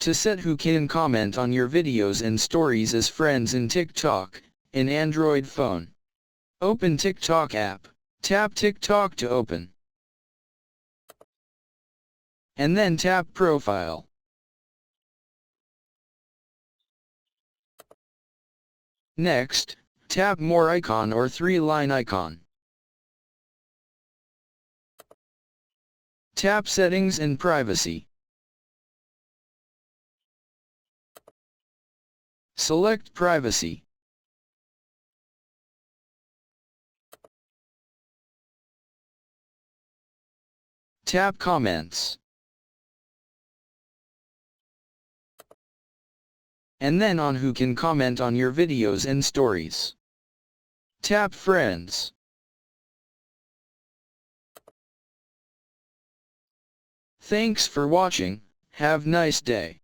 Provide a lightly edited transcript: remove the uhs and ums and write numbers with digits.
To set who can comment on your videos and stories as friends in TikTok, in Android phone. Open TikTok app. Tap TikTok to open. And then tap Profile. Next, tap More icon or 3-line icon. Tap Settings and Privacy. Select Privacy. Tap Comments. And then on who can comment on your videos and stories. Tap Friends. Thanks for watching. Have nice day.